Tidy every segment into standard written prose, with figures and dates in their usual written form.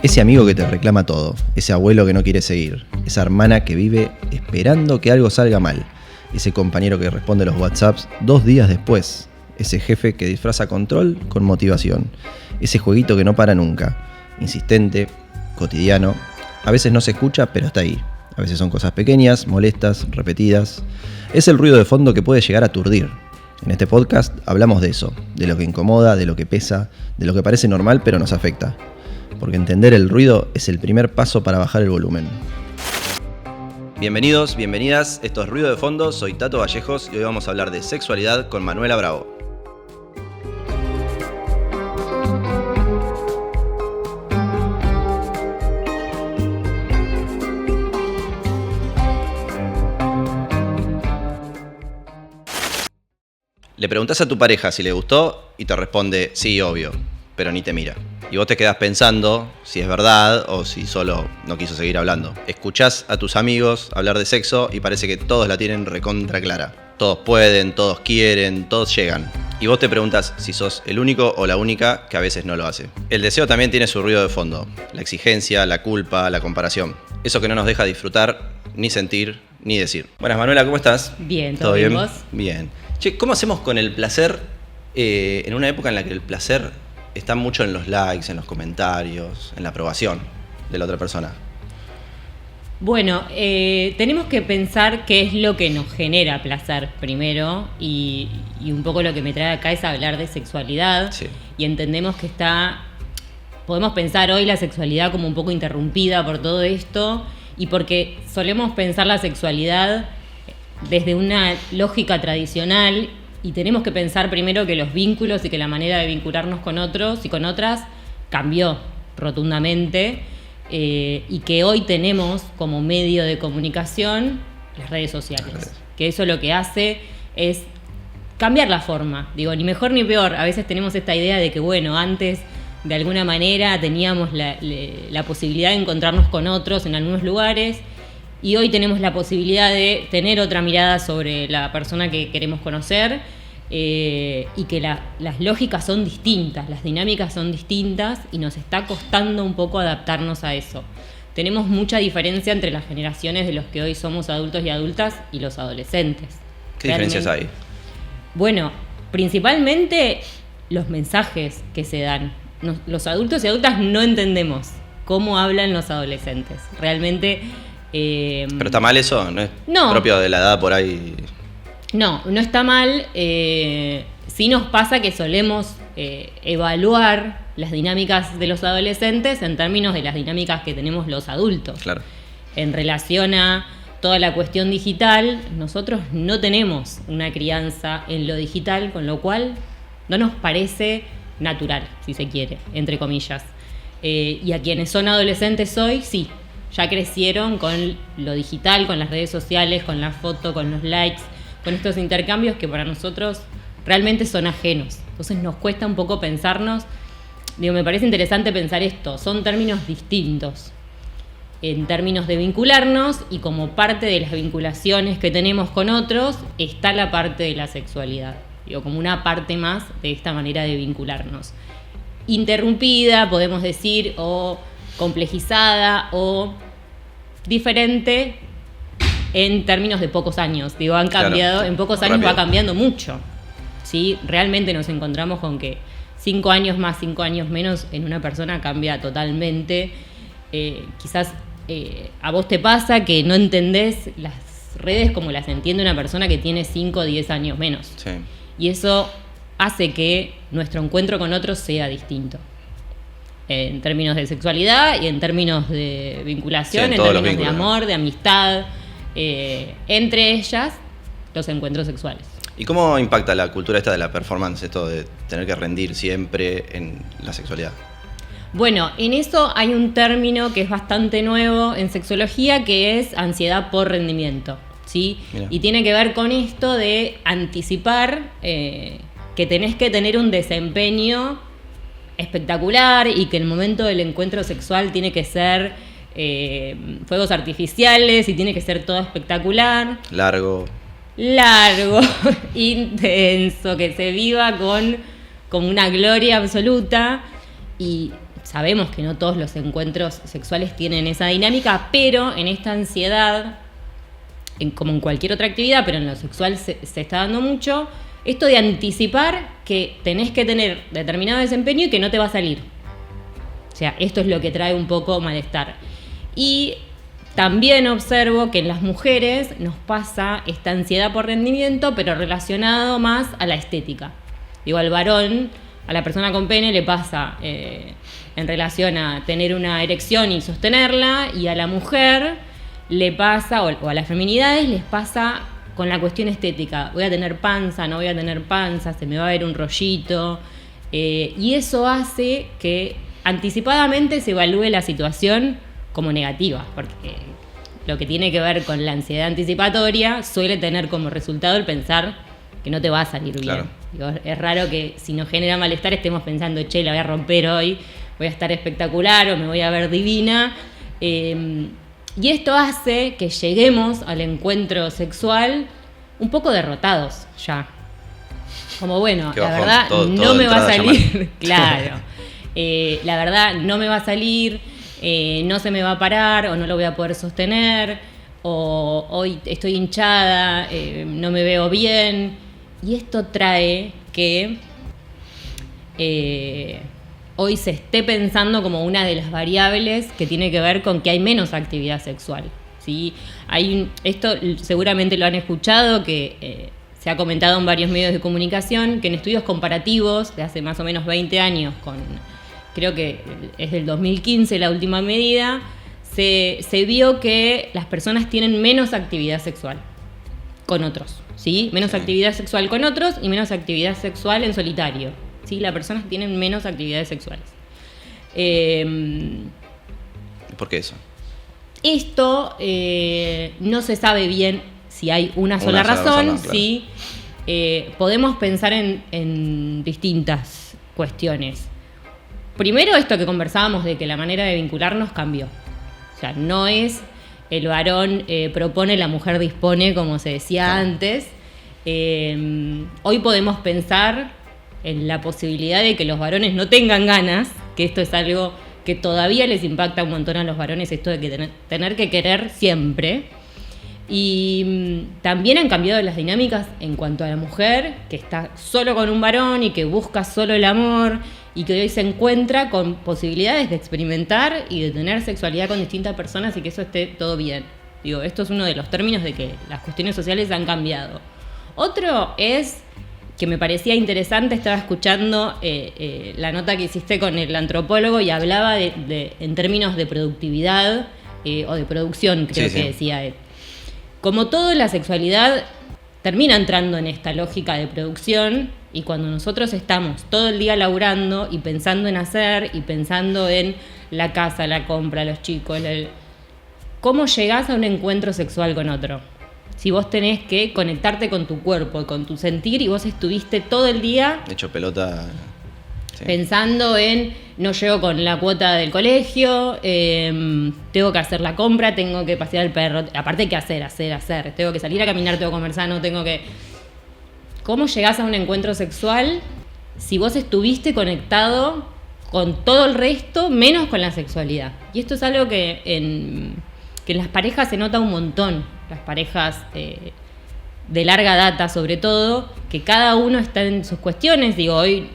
Ese amigo que te reclama todo, ese abuelo que no quiere seguir, esa hermana que vive esperando que algo salga mal, ese compañero que responde los WhatsApps 2 días después, ese jefe que disfraza control con motivación, ese jueguito que no para nunca, insistente, cotidiano, a veces no se escucha pero está ahí, a veces son cosas pequeñas, molestas, repetidas, es el ruido de fondo que puede llegar a aturdir. En este podcast hablamos de eso, de lo que incomoda, de lo que pesa, de lo que parece normal pero nos afecta. Porque entender el ruido es el primer paso para bajar el volumen. Bienvenidos, bienvenidas, esto es Ruido de Fondo, soy Tato Vallejos y hoy vamos a hablar de sexualidad con Manuela Bravo. Le preguntás a tu pareja si le gustó y te responde sí, obvio, pero ni te mira. Y vos te quedás pensando si es verdad o si solo no quiso seguir hablando. Escuchás a tus amigos hablar de sexo y parece que todos la tienen recontra clara. Todos pueden, todos quieren, todos llegan. Y vos te preguntás si sos el único o la única que a veces no lo hace. El deseo también tiene su ruido de fondo. La exigencia, la culpa, la comparación. Eso que no nos deja disfrutar, ni sentir, ni decir. Buenas, Manuela, ¿cómo estás? Bien, ¿todo bien vos? Bien. Che, ¿cómo hacemos con el placer en una época en la que el placer está mucho en los likes, en los comentarios, en la aprobación de la otra persona? Bueno, tenemos que pensar qué es lo que nos genera placer primero y un poco lo que me trae acá es hablar de sexualidad. Sí. Y entendemos que podemos pensar hoy la sexualidad como un poco interrumpida por todo esto y porque solemos pensar la sexualidad desde una lógica tradicional y tenemos que pensar primero que los vínculos y que la manera de vincularnos con otros y con otras cambió rotundamente y que hoy tenemos como medio de comunicación las redes sociales. Que eso lo que hace es cambiar la forma. Digo, ni mejor ni peor. A veces tenemos esta idea de que, bueno, antes de alguna manera teníamos la posibilidad de encontrarnos con otros en algunos lugares y hoy tenemos la posibilidad de tener otra mirada sobre la persona que queremos conocer y que las lógicas son distintas, las dinámicas son distintas y nos está costando un poco adaptarnos a eso. Tenemos mucha diferencia entre las generaciones de los que hoy somos adultos y adultas y los adolescentes. ¿Qué diferencias hay? Bueno, principalmente los mensajes que se dan. Los adultos y adultas no entendemos cómo hablan los adolescentes. Realmente... ¿Pero está mal eso? ¿No es propio de la edad por ahí? No está mal. Sí nos pasa que solemos evaluar las dinámicas de los adolescentes en términos de las dinámicas que tenemos los adultos. Claro. En relación a toda la cuestión digital, nosotros no tenemos una crianza en lo digital, con lo cual no nos parece natural, si se quiere, entre comillas. Y a quienes son adolescentes hoy, sí. Ya crecieron con lo digital, con las redes sociales, con la foto, con los likes, con estos intercambios que para nosotros realmente son ajenos. Entonces nos cuesta un poco pensarnos, me parece interesante pensar esto, son términos distintos en términos de vincularnos y como parte de las vinculaciones que tenemos con otros está la parte de la sexualidad, como una parte más de esta manera de vincularnos. Interrumpida, podemos decir, o complejizada o diferente en términos de pocos años. Han cambiado, claro, en pocos años rápido. Va cambiando mucho. ¿Sí? Realmente nos encontramos con que 5 años más, 5 años menos en una persona cambia totalmente. Quizás a vos te pasa que no entendés las redes como las entiende una persona que tiene 5 o 10 años menos. Sí. Y eso hace que nuestro encuentro con otros sea distinto. En términos de sexualidad y en términos de vinculación, sí, en términos de amor, de amistad, entre ellas los encuentros sexuales. ¿Y cómo impacta la cultura esta de la performance, esto de tener que rendir siempre en la sexualidad? Bueno, en eso hay un término que es bastante nuevo en sexología que es ansiedad por rendimiento, ¿sí? Mirá. Y tiene que ver con esto de anticipar que tenés que tener un desempeño espectacular y que el momento del encuentro sexual tiene que ser fuegos artificiales y tiene que ser todo espectacular. Largo, intenso, que se viva con una gloria absoluta y sabemos que no todos los encuentros sexuales tienen esa dinámica, pero en esta ansiedad, como en cualquier otra actividad, pero en lo sexual se está dando mucho, esto de anticipar que tenés que tener determinado desempeño y que no te va a salir. O sea, esto es lo que trae un poco malestar. Y también observo que en las mujeres nos pasa esta ansiedad por rendimiento, pero relacionado más a la estética. Digo, al varón, a la persona con pene le pasa en relación a tener una erección y sostenerla, y a la mujer le pasa, o a las feminidades les pasa con la cuestión estética. Voy a tener panza, no voy a tener panza, se me va a ver un rollito. Y eso hace que anticipadamente se evalúe la situación como negativa, porque lo que tiene que ver con la ansiedad anticipatoria suele tener como resultado el pensar que no te va a salir bien. Claro. Digo, es raro que si nos genera malestar estemos pensando, che, la voy a romper hoy, voy a estar espectacular o me voy a ver divina. Y esto hace que lleguemos al encuentro sexual un poco derrotados ya. Como bueno, Qué la bajón, verdad no todo me va a entrada salir. Claro. La verdad no me va a salir, no se me va a parar o no lo voy a poder sostener, o hoy estoy hinchada, no me veo bien. Y esto trae que hoy se esté pensando como una de las variables que tiene que ver con que hay menos actividad sexual, ¿sí? Esto seguramente lo han escuchado, que se ha comentado en varios medios de comunicación, que en estudios comparativos de hace más o menos 20 años, creo que es del 2015 la última medida, se vio que las personas tienen menos actividad sexual con otros, ¿sí? Menos actividad sexual con otros y menos actividad sexual en solitario. ¿Sí? Las personas tienen menos actividades sexuales. ¿Por qué eso? Esto no se sabe bien si hay una sola razón. No, claro. ¿Sí? Podemos pensar en distintas cuestiones. Primero, esto que conversábamos de que la manera de vincularnos cambió. O sea, no es el varón propone, la mujer dispone, como se decía antes. Hoy podemos pensar en la posibilidad de que los varones no tengan ganas, que esto es algo que todavía les impacta un montón a los varones, esto de que tener que querer siempre. Y también han cambiado las dinámicas en cuanto a la mujer, que está solo con un varón y que busca solo el amor, y que hoy se encuentra con posibilidades de experimentar y de tener sexualidad con distintas personas y que eso esté todo bien. Digo, esto es uno de los términos de que las cuestiones sociales han cambiado. Otro es que me parecía interesante, estaba escuchando la nota que hiciste con el antropólogo y hablaba en términos de productividad o de producción, creo que decía él. Como todo, la sexualidad termina entrando en esta lógica de producción, y cuando nosotros estamos todo el día laburando y pensando en hacer y pensando en la casa, la compra, los chicos, ¿cómo llegás a un encuentro sexual con otro? Si vos tenés que conectarte con tu cuerpo, con tu sentir, y vos estuviste todo el día hecho pelota, sí, pensando en no llego con la cuota del colegio, tengo que hacer la compra, tengo que pasear al perro, aparte hay que hacer, tengo que salir a caminar, tengo que comer sano, ¿Cómo llegás a un encuentro sexual si vos estuviste conectado con todo el resto menos con la sexualidad? Y esto es algo que en las parejas se nota un montón, las parejas de larga data sobre todo, que cada uno está en sus cuestiones. Digo, hoy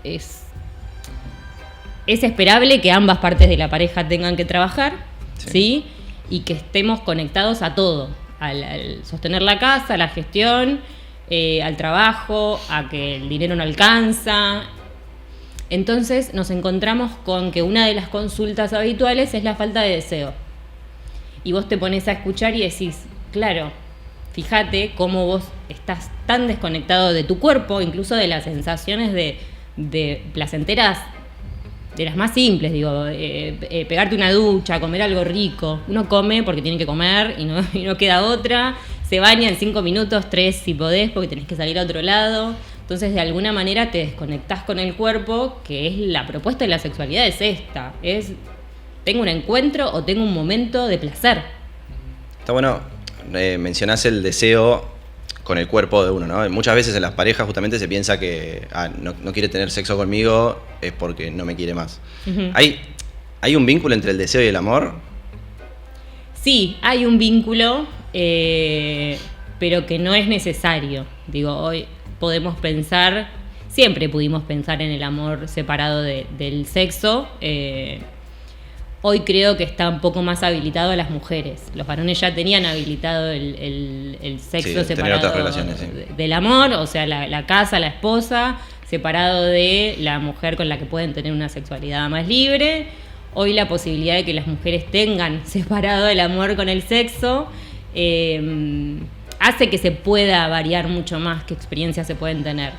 es esperable que ambas partes de la pareja tengan que trabajar, ¿sí? Y que estemos conectados a todo, al sostener la casa, a la gestión, al trabajo, a que el dinero no alcanza. Entonces nos encontramos con que una de las consultas habituales es la falta de deseo. Y vos te pones a escuchar y decís, claro, fíjate cómo vos estás tan desconectado de tu cuerpo, incluso de las sensaciones de placenteras, de las más simples, digo, pegarte una ducha, comer algo rico. Uno come porque tiene que comer y no queda otra. Se baña en 5 minutos, 3 si podés, porque tenés que salir a otro lado. Entonces, de alguna manera te desconectás con el cuerpo, que es la propuesta de la sexualidad, es esta. ¿Tengo un encuentro o tengo un momento de placer? Está bueno, mencionás el deseo con el cuerpo de uno, ¿no? Muchas veces en las parejas justamente se piensa que no quiere tener sexo conmigo es porque no me quiere más. Uh-huh. ¿Hay un vínculo entre el deseo y el amor? Sí, hay un vínculo, pero que no es necesario. Digo, hoy podemos pensar, siempre pudimos pensar en el amor separado del sexo. Hoy creo que está un poco más habilitado a las mujeres. Los varones ya tenían habilitado el sexo separado otras relaciones, sí. Del amor, o sea, la casa, la esposa, separado de la mujer con la que pueden tener una sexualidad más libre. Hoy la posibilidad de que las mujeres tengan separado el amor con el sexo hace que se pueda variar mucho más qué experiencias se pueden tener.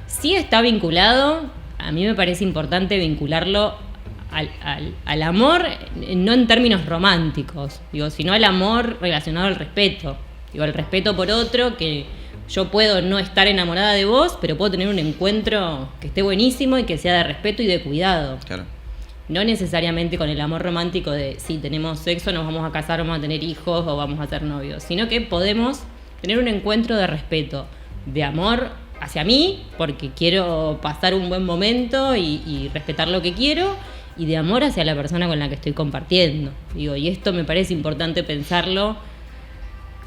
Sí está vinculado, a mí me parece importante vincularlo al amor, no en términos románticos, digo, sino al amor relacionado al respeto. Digo, el respeto por otro, que yo puedo no estar enamorada de vos, pero puedo tener un encuentro que esté buenísimo y que sea de respeto y de cuidado. Claro. No necesariamente con el amor romántico de si tenemos sexo, nos vamos a casar, vamos a tener hijos o vamos a ser novios, sino que podemos tener un encuentro de respeto, de amor hacia mí, porque quiero pasar un buen momento y respetar lo que quiero, y de amor hacia la persona con la que estoy compartiendo. Digo, y esto me parece importante pensarlo,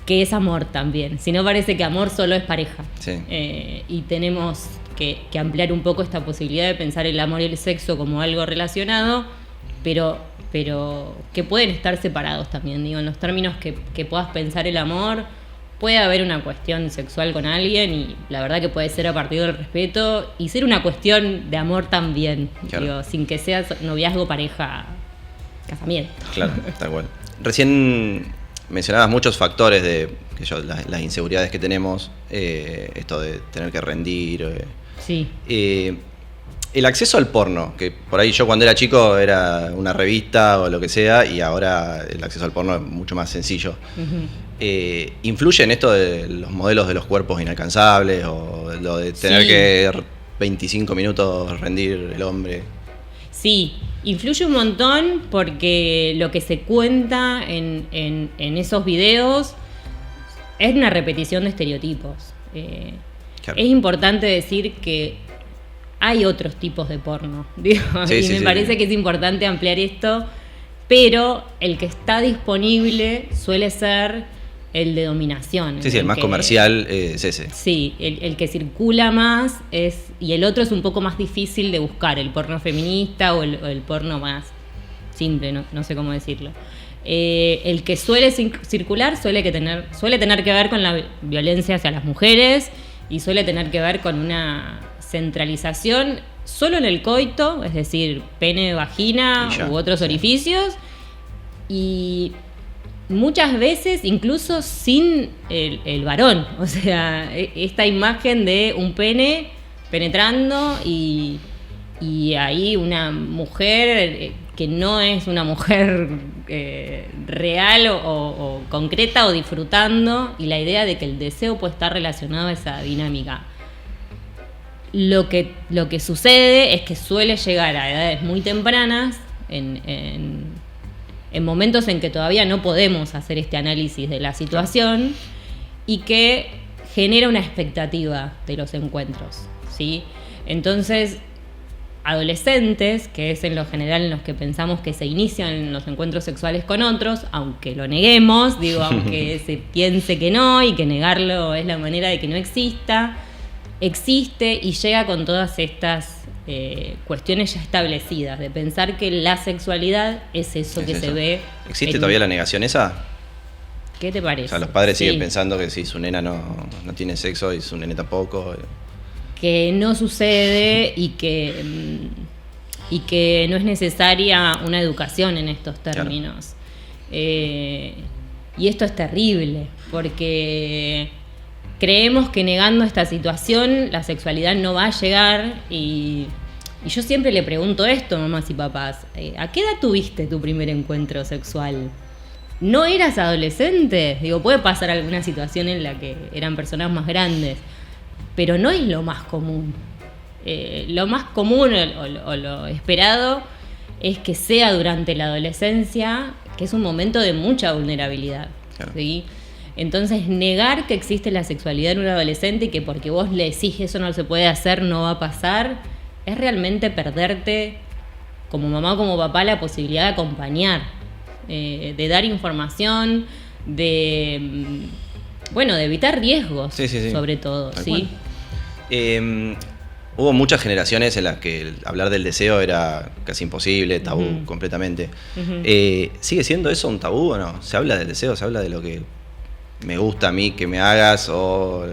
que es amor también. Si no, parece que amor solo es pareja. Sí. Y tenemos que ampliar un poco esta posibilidad de pensar el amor y el sexo como algo relacionado, pero que pueden estar separados también. Digo, en los términos que puedas pensar el amor, puede haber una cuestión sexual con alguien y la verdad que puede ser a partir del respeto y ser una cuestión de amor también, claro. Digo, sin que sea noviazgo, pareja, casamiento. Claro, tal cual. Recién mencionabas muchos factores de las inseguridades que tenemos, esto de tener que rendir. Sí. El acceso al porno, que por ahí yo cuando era chico era una revista o lo que sea, y ahora el acceso al porno es mucho más sencillo. Uh-huh. ¿Influye en esto de los modelos de los cuerpos inalcanzables o lo de tener que 25 minutos rendir el hombre? Sí, influye un montón porque lo que se cuenta en esos videos es una repetición de estereotipos. Claro. Es importante decir que hay otros tipos de porno, digo, y me parece que es importante ampliar esto, pero el que está disponible suele ser el de dominación. Sí, el más comercial es ese. Sí, el que circula más y el otro es un poco más difícil de buscar, el porno feminista o el porno más simple, no sé cómo decirlo. El que suele circular suele tener que ver con la violencia hacia las mujeres y suele tener que ver con una centralización solo en el coito, es decir, pene, vagina u otros orificios, y muchas veces incluso sin el varón, o sea, esta imagen de un pene penetrando y ahí una mujer que no es una mujer real o concreta o disfrutando, y la idea de que el deseo puede estar relacionado a esa dinámica. Lo que sucede es que suele llegar a edades muy tempranas, en momentos en que todavía no podemos hacer este análisis de la situación, y que genera una expectativa de los encuentros, ¿sí? Entonces, adolescentes, que es en lo general en los que pensamos que se inician los encuentros sexuales con otros, aunque lo neguemos, digo, aunque se piense que no y que negarlo es la manera de que no exista, existe y llega con todas estas cuestiones ya establecidas, de pensar que la sexualidad es eso que se ve. ¿Existe todavía la negación esa? ¿Qué te parece? O sea, los padres siguen pensando que si su nena no tiene sexo y su nene tampoco. Que no sucede y que no es necesaria una educación en estos términos. Claro. Y esto es terrible, porque creemos que negando esta situación la sexualidad no va a llegar, y yo siempre le pregunto esto, mamás y papás, ¿a qué edad tuviste tu primer encuentro sexual? ¿No eras adolescente? Digo, puede pasar alguna situación en la que eran personas más grandes, pero no es lo más común. Lo más común o lo esperado es que sea durante la adolescencia, que es un momento de mucha vulnerabilidad. Claro. ¿Sí? Entonces, negar que existe la sexualidad en un adolescente y que porque vos le decís eso no se puede hacer, no va a pasar, es realmente perderte como mamá o como papá la posibilidad de acompañar, de dar información, de evitar riesgos, Sí. sobre todo, Tal ¿sí? cual. Hubo muchas generaciones en las que hablar del deseo era casi imposible, tabú completamente. ¿Sigue siendo eso un tabú o no? ¿Se habla del deseo? ¿Se habla de lo que me gusta a mí que me hagas o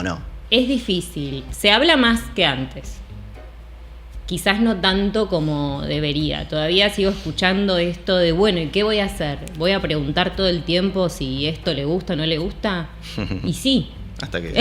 no? Es difícil, se habla más que antes. Quizás no tanto como debería. Todavía sigo escuchando esto de, ¿y qué voy a hacer? ¿Voy a preguntar todo el tiempo si esto le gusta o no le gusta? Y sí. Hasta que...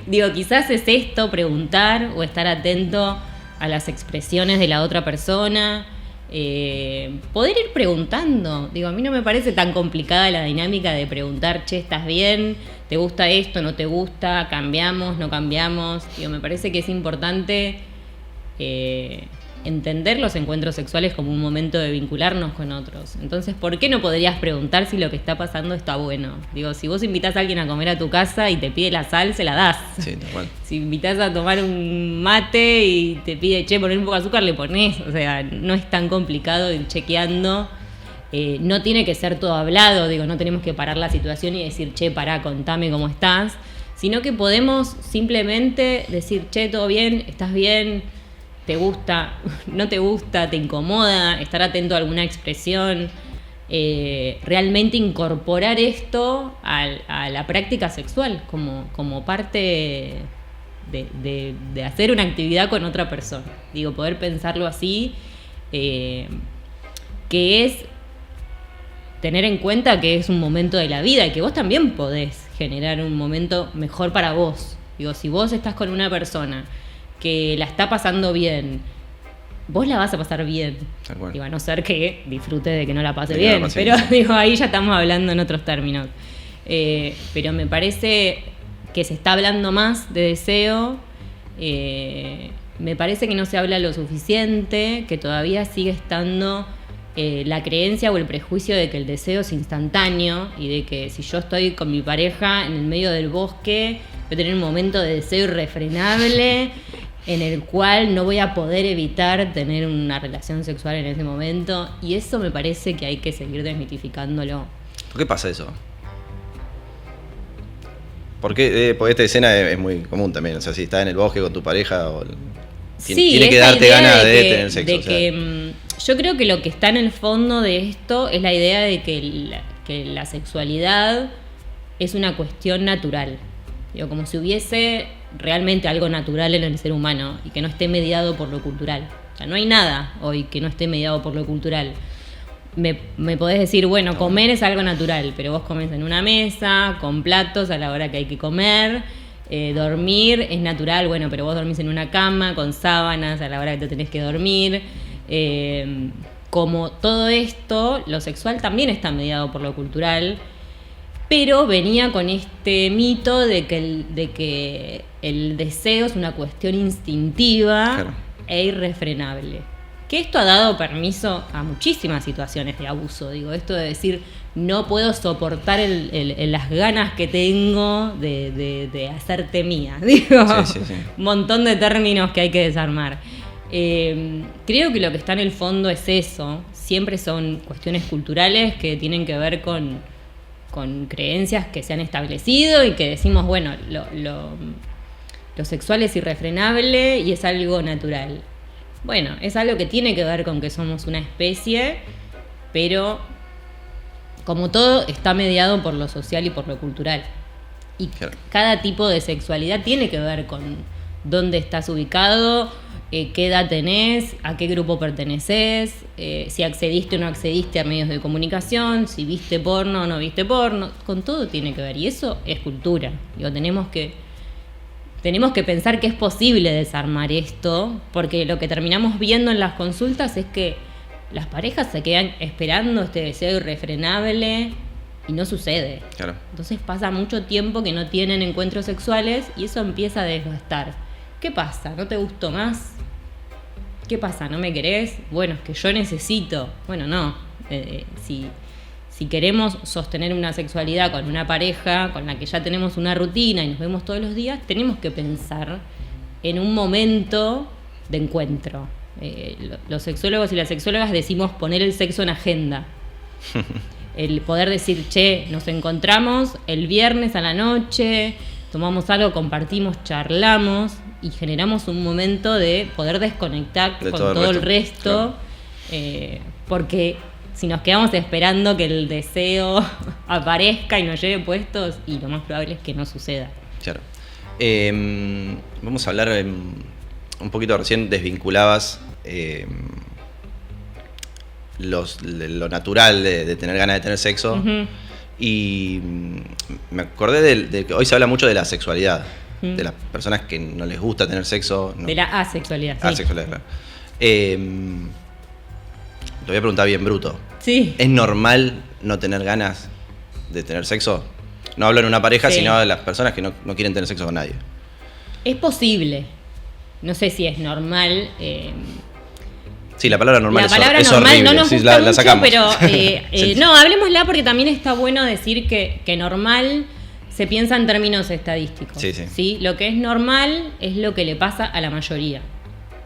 Digo, quizás es esto, preguntar o estar atento a las expresiones de la otra persona. Poder ir preguntando. Digo, a mí no me parece tan complicada la dinámica de preguntar, che, ¿estás bien? ¿Te gusta esto? ¿No te gusta? ¿Cambiamos? ¿No cambiamos? Digo, me parece que es importante entender los encuentros sexuales como un momento de vincularnos con otros. Entonces, ¿por qué no podrías preguntar si lo que está pasando está bueno? Digo, si vos invitás a alguien a comer a tu casa y te pide la sal, se la das. Sí, tal cual. Si invitás a tomar un mate y te pide, che, poner un poco de azúcar, le ponés. O sea, no es tan complicado ir chequeando. No tiene que ser todo hablado, digo, no tenemos que parar la situación y decir, che, pará, contame cómo estás, sino que podemos simplemente decir, che, todo bien, estás bien, te gusta, no te gusta, te incomoda, estar atento a alguna expresión, realmente incorporar esto a la práctica sexual como parte de hacer una actividad con otra persona. Digo, poder pensarlo así, que es tener en cuenta que es un momento de la vida y que vos también podés generar un momento mejor para vos. Digo, si vos estás con una persona que la está pasando bien, vos la vas a pasar bien. Digo, a no ser que disfrute de que no la pase bien. Pero digo, ahí ya estamos hablando en otros términos. Pero me parece que se está hablando más de deseo. Me parece que no se habla lo suficiente, que todavía sigue estando la creencia o el prejuicio de que el deseo es instantáneo y de que si yo estoy con mi pareja en el medio del bosque, voy a tener un momento de deseo irrefrenable en el cual no voy a poder evitar tener una relación sexual en ese momento, y eso me parece que hay que seguir desmitificándolo. ¿Por qué pasa eso? Porque esta escena es muy común también, o sea, si estás en el bosque con tu pareja tiene que darte ganas de tener sexo. Yo creo que lo que está en el fondo de esto es la idea de que la sexualidad es una cuestión natural. Digo, como si hubiese realmente algo natural en el ser humano y que no esté mediado por lo cultural. O sea, no hay nada hoy que no esté mediado por lo cultural. Me podés decir, comer es algo natural, pero vos comés en una mesa, con platos a la hora que hay que comer. Dormir es natural, pero vos dormís en una cama, con sábanas a la hora que te tenés que dormir. Como todo esto, lo sexual también está mediado por lo cultural, pero venía con este mito de que el deseo es una cuestión instintiva e irrefrenable. Que esto ha dado permiso a muchísimas situaciones de abuso. Digo, esto de decir, no puedo soportar las ganas que tengo de hacerte mía. Digo, sí. Un montón de términos que hay que desarmar. Creo que lo que está en el fondo es eso. Siempre son cuestiones culturales que tienen que ver con creencias que se han establecido y que decimos, lo sexual es irrefrenable y es algo natural. Es algo que tiene que ver con que somos una especie, pero como todo está mediado por lo social y por lo cultural. Y cada tipo de sexualidad tiene que ver con dónde estás ubicado, qué edad tenés, a qué grupo perteneces, si accediste o no accediste a medios de comunicación, si viste porno o no viste porno, con todo tiene que ver. Y eso es cultura. Digo, tenemos que pensar que es posible desarmar esto, porque lo que terminamos viendo en las consultas es que las parejas se quedan esperando este deseo irrefrenable y no sucede. Claro. Entonces pasa mucho tiempo que no tienen encuentros sexuales y eso empieza a desgastar. ¿Qué pasa? ¿No te gustó más? ¿Qué pasa? ¿No me querés? Es que yo necesito. No. si queremos sostener una sexualidad con una pareja con la que ya tenemos una rutina y nos vemos todos los días, tenemos que pensar en un momento de encuentro. Los sexólogos y las sexólogas decimos poner el sexo en agenda. El poder decir, che, nos encontramos el viernes a la noche, tomamos algo, compartimos, charlamos y generamos un momento de poder desconectar con todo el resto. Claro. Porque si nos quedamos esperando que el deseo aparezca y nos lleve puestos, y lo más probable es que no suceda. Claro. Vamos a hablar un poquito, recién desvinculabas lo natural de tener ganas de tener sexo. Uh-huh. Y me acordé de que hoy se habla mucho de la sexualidad, de las personas que no les gusta tener sexo. No. De la asexualidad. Asexualidad, claro. Te voy a preguntar bien bruto. Sí. ¿Es normal no tener ganas de tener sexo? No hablo en una pareja, sino de las personas que no quieren tener sexo con nadie. Es posible. No sé si es normal. Sí, la palabra normal es horrible. La palabra normal no nos gusta mucho, sacamos. Pero no, hablemosla porque también está bueno decir que normal se piensa en términos estadísticos. Sí. Lo que es normal es lo que le pasa a la mayoría.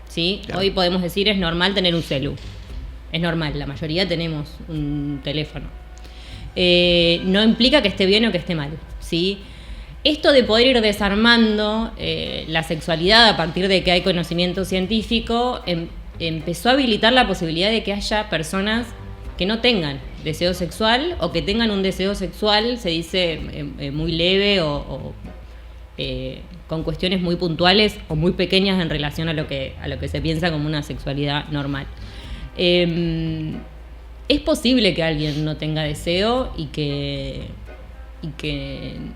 ¿Sí? Claro. Hoy podemos decir es normal tener un celu. Es normal, la mayoría tenemos un teléfono. No implica que esté bien o que esté mal, ¿sí? Esto de poder ir desarmando la sexualidad a partir de que hay conocimiento científico empezó a habilitar la posibilidad de que haya personas que no tengan deseo sexual o que tengan un deseo sexual, se dice muy leve o con cuestiones muy puntuales o muy pequeñas en relación a lo que se piensa como una sexualidad normal. Es posible que alguien no tenga deseo y que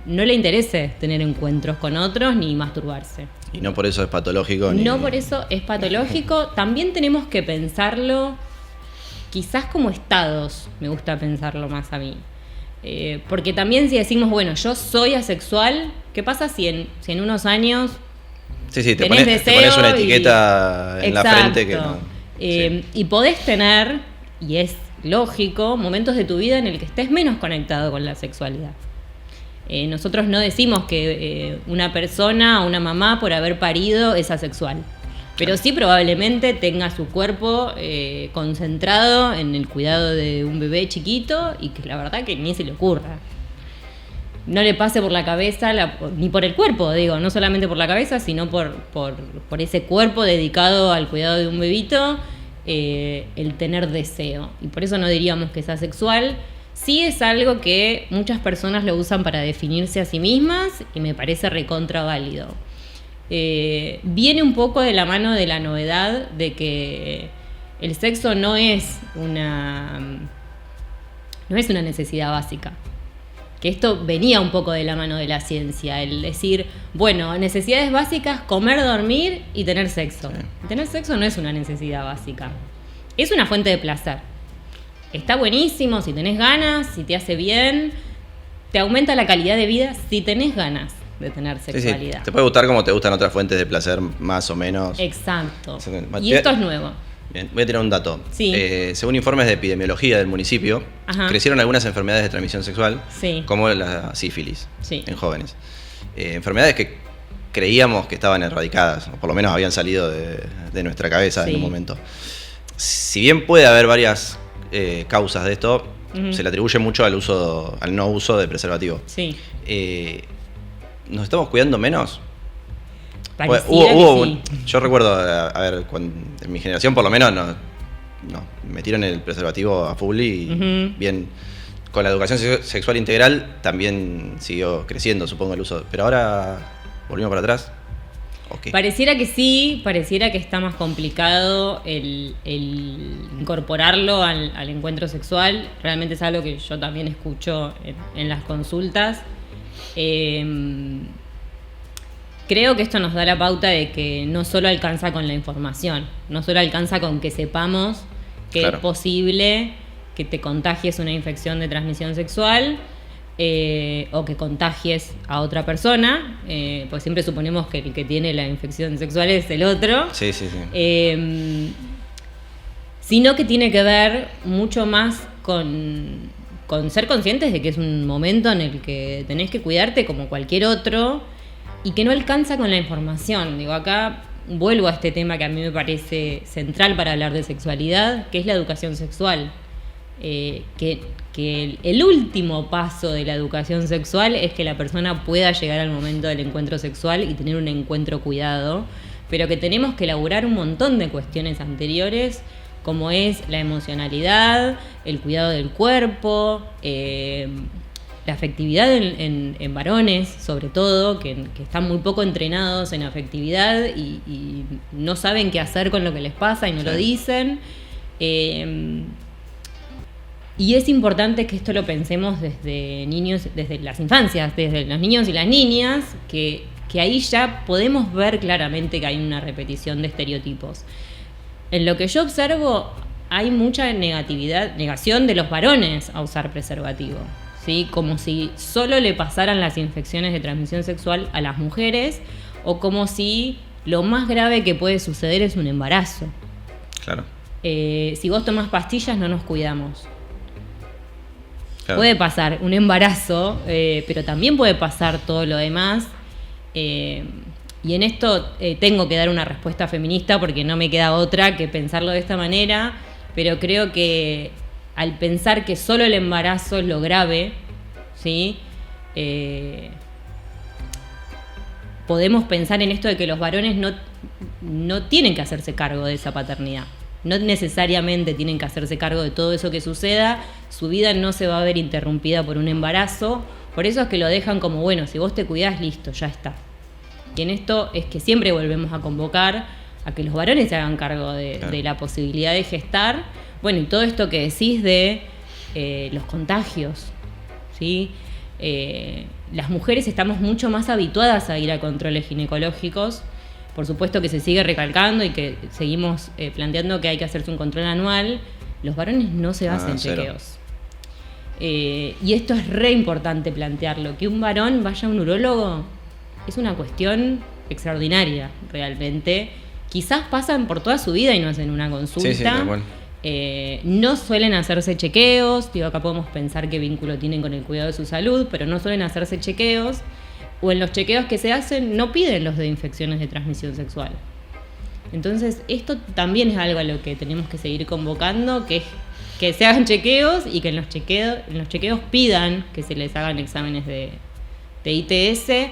no le interese tener encuentros con otros ni masturbarse. Y no por eso es patológico. No por eso es patológico. También tenemos que pensarlo quizás como estados, me gusta pensarlo más a mí. Porque también si decimos, bueno, yo soy asexual, ¿qué pasa si en unos años te pones una etiqueta en la frente que no... Y podés tener, y es lógico, momentos de tu vida en el que estés menos conectado con la sexualidad. Nosotros no decimos que una persona, una mamá, por haber parido es asexual. Pero sí probablemente tenga su cuerpo concentrado en el cuidado de un bebé chiquito y que la verdad que ni se le ocurra. No le pase por la cabeza, ni por el cuerpo, digo, no solamente por la cabeza, sino por ese cuerpo dedicado al cuidado de un bebito, el tener deseo. Y por eso no diríamos que es asexual. Sí es algo que muchas personas lo usan para definirse a sí mismas y me parece recontra válido. Viene un poco de la mano de la novedad de que el sexo no es una necesidad básica. Que esto venía un poco de la mano de la ciencia, el decir, bueno, necesidades básicas, comer, dormir y tener sexo. Sí. Tener sexo no es una necesidad básica, es una fuente de placer. Está buenísimo si tenés ganas, si te hace bien, te aumenta la calidad de vida si tenés ganas de tener sexualidad. Sí. Te puede gustar como te gustan otras fuentes de placer, más o menos. Exacto. Y esto es nuevo. Bien, voy a tirar un dato. Sí. Según informes de epidemiología del municipio, crecieron algunas enfermedades de transmisión sexual, como la sífilis, en jóvenes. Enfermedades que creíamos que estaban erradicadas, o por lo menos habían salido de nuestra cabeza en un momento. Si bien puede haber varias causas de esto, se le atribuye mucho al no uso de preservativo. Sí. ¿Nos estamos cuidando menos? Yo recuerdo, a ver, en mi generación por lo menos nos metieron el preservativo a full y bien, con la educación sexual integral también siguió creciendo, supongo, el uso. Pero ahora volvimos para atrás. Okay. Pareciera que sí, pareciera que está más complicado el incorporarlo al encuentro sexual. Realmente es algo que yo también escucho en las consultas. Creo que esto nos da la pauta de que no solo alcanza con la información, no solo alcanza con que sepamos que es posible que te contagies una infección de transmisión sexual o que contagies a otra persona, pues siempre suponemos que el que tiene la infección sexual es el otro. Sí. Sino que tiene que ver mucho más con con ser conscientes de que es un momento en el que tenés que cuidarte como cualquier otro y que no alcanza con la información. Digo, acá vuelvo a este tema que a mí me parece central para hablar de sexualidad, que es la educación sexual. Que el último paso de la educación sexual es que la persona pueda llegar al momento del encuentro sexual y tener un encuentro cuidado, pero que tenemos que elaborar un montón de cuestiones anteriores, como es la emocionalidad, el cuidado del cuerpo, la afectividad en varones, sobre todo, que están muy poco entrenados en afectividad y no saben qué hacer con lo que les pasa y no lo dicen. Y es importante que esto lo pensemos desde niños, desde las infancias, desde los niños y las niñas, que ahí ya podemos ver claramente que hay una repetición de estereotipos. En lo que yo observo, hay mucha negación de los varones a usar preservativo, ¿sí? Como si solo le pasaran las infecciones de transmisión sexual a las mujeres, o como si lo más grave que puede suceder es un embarazo. Claro. Si vos tomás pastillas, no nos cuidamos. Claro. Puede pasar un embarazo, pero también puede pasar todo lo demás. Y en esto tengo que dar una respuesta feminista porque no me queda otra que pensarlo de esta manera, pero creo que al pensar que solo el embarazo es lo grave, ¿sí? Podemos pensar en esto de que los varones no tienen que hacerse cargo de esa paternidad. No necesariamente tienen que hacerse cargo de todo eso que suceda. Su vida no se va a ver interrumpida por un embarazo. Por eso es que lo dejan como, bueno, si vos te cuidás, listo, ya está. Y en esto es que siempre volvemos a convocar a que los varones se hagan cargo de la posibilidad de gestar. Bueno, y todo esto que decís de los contagios, ¿sí? Las mujeres estamos mucho más habituadas a ir a controles ginecológicos. Por supuesto que se sigue recalcando y que seguimos planteando que hay que hacerse un control anual. Los varones no se hacen chequeos. Y esto es re importante plantearlo. Que un varón vaya a un urólogo es una cuestión extraordinaria, realmente. Quizás pasan por toda su vida y no hacen una consulta. Sí, tal cual. No suelen hacerse chequeos. Digo, acá podemos pensar qué vínculo tienen con el cuidado de su salud, pero no suelen hacerse chequeos. O en los chequeos que se hacen no piden los de infecciones de transmisión sexual. Entonces esto también es algo a lo que tenemos que seguir convocando, que es que se hagan chequeos y que en los chequeos pidan que se les hagan exámenes de ITS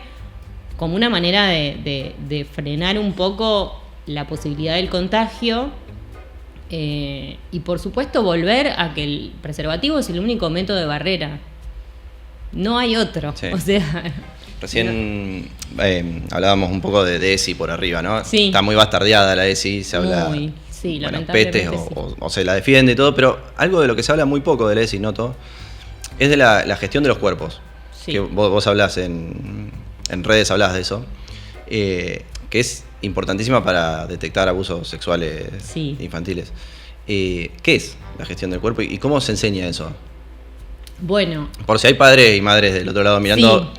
como una manera de frenar un poco la posibilidad del contagio. Y por supuesto volver a que el preservativo es el único método de barrera. No hay otro. Sí. O sea... Recién hablábamos un poco de ESI por arriba, ¿no? Sí. Está muy bastardeada la ESI, se habla sí, pestes o se la defiende y todo, pero algo de lo que se habla muy poco de la ESI, noto, es de la gestión de los cuerpos. Sí. Que vos hablás en redes, hablás de eso, que es importantísima para detectar abusos sexuales infantiles. ¿Qué es la gestión del cuerpo y cómo se enseña eso? Bueno. Por si hay padres y madres del otro lado mirando,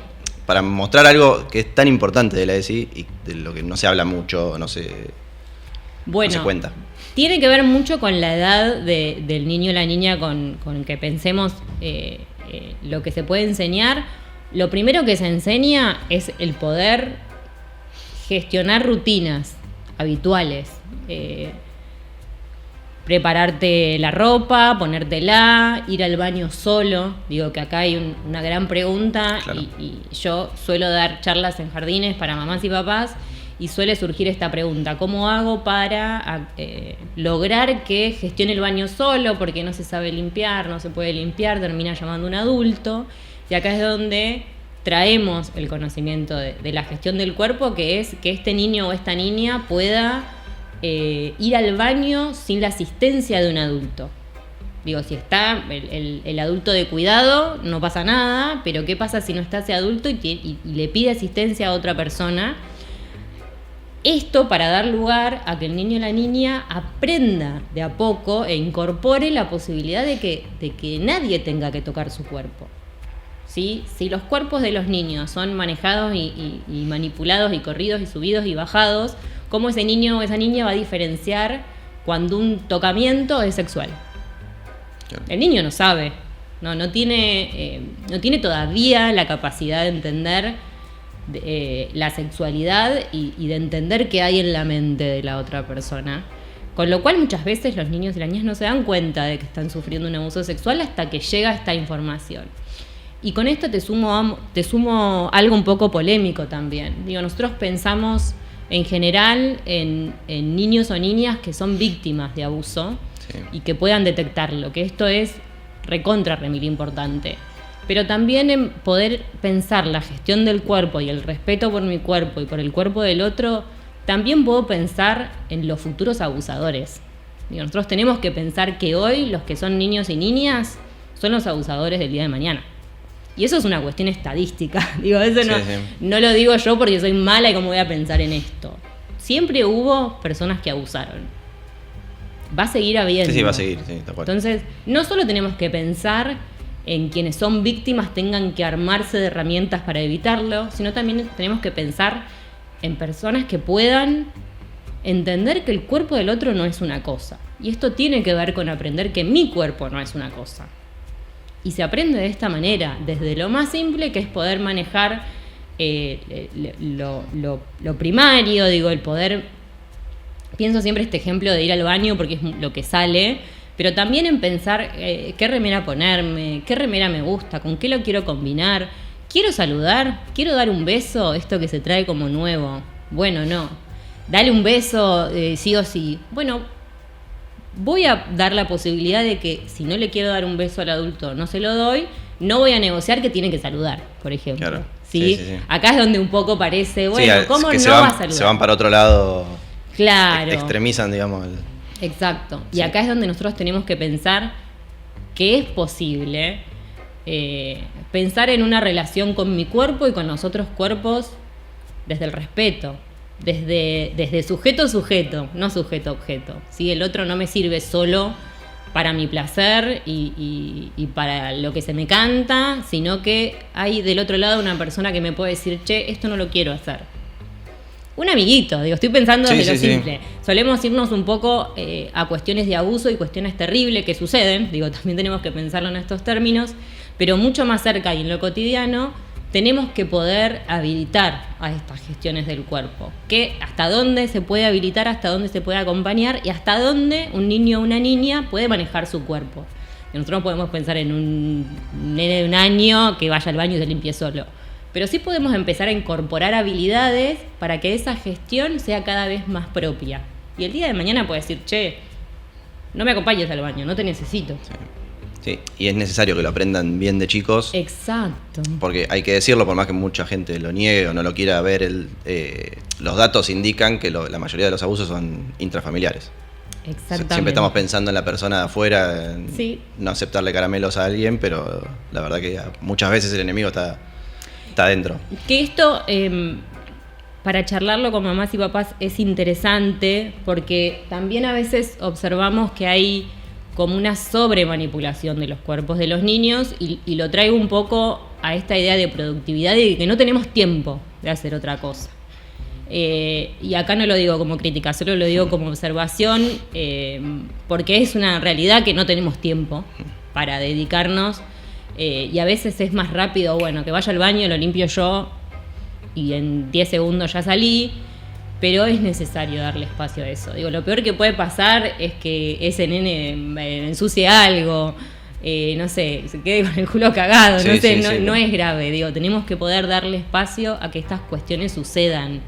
para mostrar algo que es tan importante de la ESI y de lo que no se habla mucho, no se cuenta. Tiene que ver mucho con la edad del niño o la niña con que pensemos lo que se puede enseñar. Lo primero que se enseña es el poder gestionar rutinas habituales. Prepararte la ropa, ponértela, ir al baño solo. Digo que acá hay una gran pregunta. Claro. Y yo suelo dar charlas en jardines para mamás y papás y suele surgir esta pregunta: ¿cómo hago para lograr que gestione el baño solo? Porque no se sabe limpiar, no se puede limpiar, termina llamando a un adulto. Y acá es donde traemos el conocimiento de la gestión del cuerpo, que es que este niño o esta niña pueda ir al baño sin la asistencia de un adulto. Digo, si está el adulto de cuidado, no pasa nada, pero ¿qué pasa si no está ese adulto y le pide asistencia a otra persona? Esto para dar lugar a que el niño o la niña aprenda de a poco e incorpore la posibilidad de que nadie tenga que tocar su cuerpo. ¿Sí? Si los cuerpos de los niños son manejados y manipulados y corridos y subidos y bajados, ¿cómo ese niño o esa niña va a diferenciar cuando un tocamiento es sexual? Claro. El niño no sabe. No tiene todavía la capacidad de entender la sexualidad y de entender qué hay en la mente de la otra persona. Con lo cual muchas veces los niños y las niñas no se dan cuenta de que están sufriendo un abuso sexual hasta que llega esta información. Y con esto te sumo algo un poco polémico también. Digo, nosotros pensamos en general en niños o niñas que son víctimas de abuso, sí, y que puedan detectarlo, que esto es recontra remil importante. Pero también en poder pensar la gestión del cuerpo y el respeto por mi cuerpo y por el cuerpo del otro, también puedo pensar en los futuros abusadores. Digo, nosotros tenemos que pensar que hoy los que son niños y niñas son los abusadores del día de mañana. Y eso es una cuestión estadística. Digo, eso sí, no lo digo yo porque soy mala y cómo voy a pensar en esto. Siempre hubo personas que abusaron. Va a seguir habiendo. Sí, va a seguir, sí, tal cual. Entonces, no solo tenemos que pensar en quienes son víctimas tengan que armarse de herramientas para evitarlo, sino también tenemos que pensar en personas que puedan entender que el cuerpo del otro no es una cosa. Y esto tiene que ver con aprender que mi cuerpo no es una cosa. Y se aprende de esta manera, desde lo más simple, que es poder manejar lo primario, digo, el poder... Pienso siempre este ejemplo de ir al baño porque es lo que sale, pero también en pensar qué remera ponerme, qué remera me gusta, con qué lo quiero combinar. ¿Quiero saludar? ¿Quiero dar un beso? Esto que se trae como nuevo. Bueno, no. Dale un beso sí o sí. Bueno, voy a dar la posibilidad de que si no le quiero dar un beso al adulto, no se lo doy, no voy a negociar que tiene que saludar, por ejemplo. Claro. ¿Sí? Sí. Acá es donde un poco parece, bueno, sí, ¿cómo no va a saludar? Se van para otro lado. Claro. Extremizan, digamos. Exacto. Sí. Y acá es donde nosotros tenemos que pensar que es posible pensar en una relación con mi cuerpo y con los otros cuerpos desde el respeto, desde sujeto-sujeto, no sujeto-objeto. ¿Sí? El otro no me sirve solo para mi placer y para lo que se me canta, sino que hay del otro lado una persona que me puede decir, che, esto no lo quiero hacer. Un amiguito, digo, estoy pensando desde lo simple. Solemos irnos un poco a cuestiones de abuso y cuestiones terribles que suceden, digo, también tenemos que pensarlo en estos términos, pero mucho más cerca y en lo cotidiano tenemos que poder habilitar a estas gestiones del cuerpo. Que hasta dónde se puede habilitar, hasta dónde se puede acompañar y hasta dónde un niño o una niña puede manejar su cuerpo. Nosotros no podemos pensar en un nene de 1 año que vaya al baño y se limpie solo. Pero sí podemos empezar a incorporar habilidades para que esa gestión sea cada vez más propia. Y el día de mañana puede decir, che, no me acompañes al baño, no te necesito. Sí, y es necesario que lo aprendan bien de chicos. Exacto. Porque hay que decirlo, por más que mucha gente lo niegue o no lo quiera ver, los datos indican que la mayoría de los abusos son intrafamiliares. Exactamente. Siempre estamos pensando en la persona de afuera, en no aceptarle caramelos a alguien, pero la verdad que muchas veces el enemigo está adentro. Que esto, para charlarlo con mamás y papás, es interesante porque también a veces observamos que hay como una sobremanipulación de los cuerpos de los niños y lo traigo un poco a esta idea de productividad y de que no tenemos tiempo de hacer otra cosa. Y acá no lo digo como crítica, solo lo digo como observación, porque es una realidad que no tenemos tiempo para dedicarnos y a veces es más rápido, bueno, que vaya al baño, lo limpio yo y en 10 segundos ya salí. Pero es necesario darle espacio a eso. Digo, lo peor que puede pasar es que ese nene ensucie algo, no sé, se quede con el culo cagado, no es grave. Digo, tenemos que poder darle espacio a que estas cuestiones sucedan.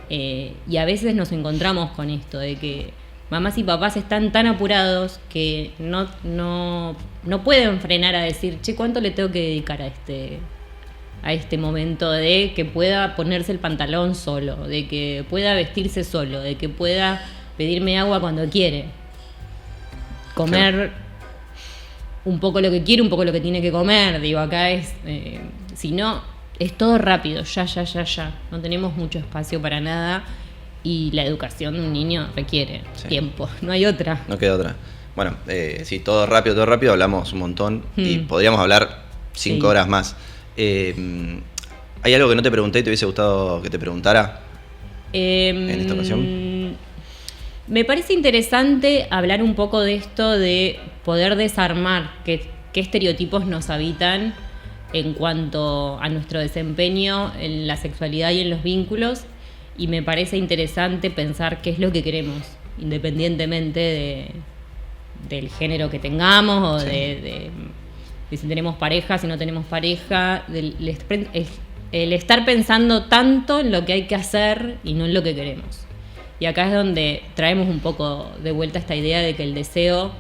Y a veces nos encontramos con esto, de que mamás y papás están tan apurados que no pueden frenar a decir, che, ¿cuánto le tengo que dedicar a este momento de que pueda ponerse el pantalón solo, de que pueda vestirse solo, de que pueda pedirme agua cuando quiere, comer un poco lo que quiere, un poco lo que tiene que comer? Digo, acá es, si no, es todo rápido, ya, no tenemos mucho espacio para nada y la educación de un niño requiere tiempo, no hay otra. No queda otra. Bueno, sí, todo rápido, hablamos un montón y podríamos hablar 5 horas más. ¿Hay algo que no te pregunté y te hubiese gustado que te preguntara en esta ocasión? Me parece interesante hablar un poco de esto de poder desarmar, que qué estereotipos nos habitan en cuanto a nuestro desempeño en la sexualidad y en los vínculos, y me parece interesante pensar qué es lo que queremos, independientemente del género que tengamos, o Sí. de si tenemos pareja, si no tenemos pareja, el estar pensando tanto en lo que hay que hacer y no en lo que queremos. Y acá es donde traemos un poco de vuelta esta idea de que el deseo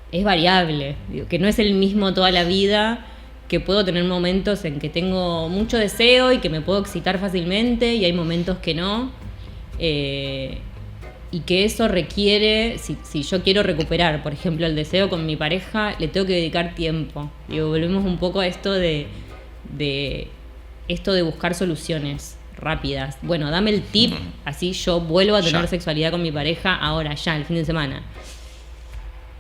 es variable, digo, que no es el mismo toda la vida, que puedo tener momentos en que tengo mucho deseo y que me puedo excitar fácilmente, y hay momentos que no, y que eso requiere, si yo quiero recuperar, por ejemplo, el deseo con mi pareja, le tengo que dedicar tiempo. Digo, volvemos un poco a esto de buscar soluciones rápidas. Bueno, dame el tip, así yo vuelvo a tener sexualidad con mi pareja ahora, ya, el fin de semana.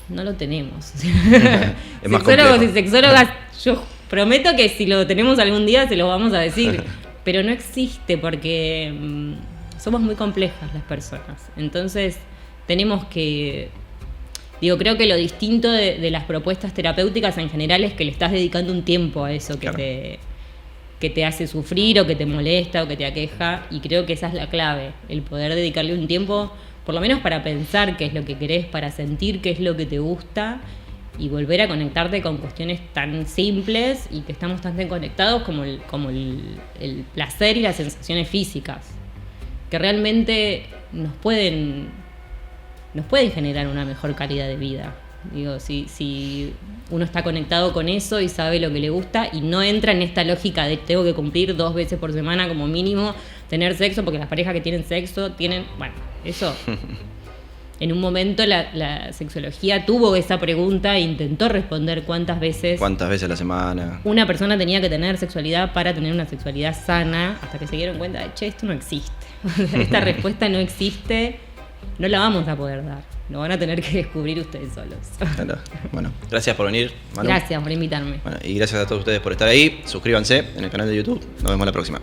No lo tenemos. Es más Sexólogos complejo. y sexólogas, yo prometo que si lo tenemos algún día se lo vamos a decir, pero no existe porque somos muy complejas las personas. Entonces tenemos que... Digo, creo que lo distinto de las propuestas terapéuticas en general es que le estás dedicando un tiempo a eso que, Claro. que te hace sufrir, o que te molesta, o que te aqueja, y creo que esa es la clave, el poder dedicarle un tiempo, por lo menos para pensar qué es lo que querés, para sentir qué es lo que te gusta, y volver a conectarte con cuestiones tan simples y que estamos tan conectados como el placer y las sensaciones físicas, que realmente nos pueden generar una mejor calidad de vida. Digo, si uno está conectado con eso y sabe lo que le gusta y no entra en esta lógica de tengo que cumplir 2 veces por semana como mínimo, tener sexo, porque las parejas que tienen sexo tienen... Bueno, eso... En un momento la sexología tuvo esa pregunta e intentó responder cuántas veces a la semana. una persona tenía que tener sexualidad para tener una sexualidad sana, hasta que se dieron cuenta de, che, esto no existe. Esta respuesta no existe, no la vamos a poder dar. Lo van a tener que descubrir ustedes solos. Claro. Bueno, gracias por venir, Manu. Gracias por invitarme. Bueno, y gracias a todos ustedes por estar ahí. Suscríbanse en el canal de YouTube. Nos vemos la próxima.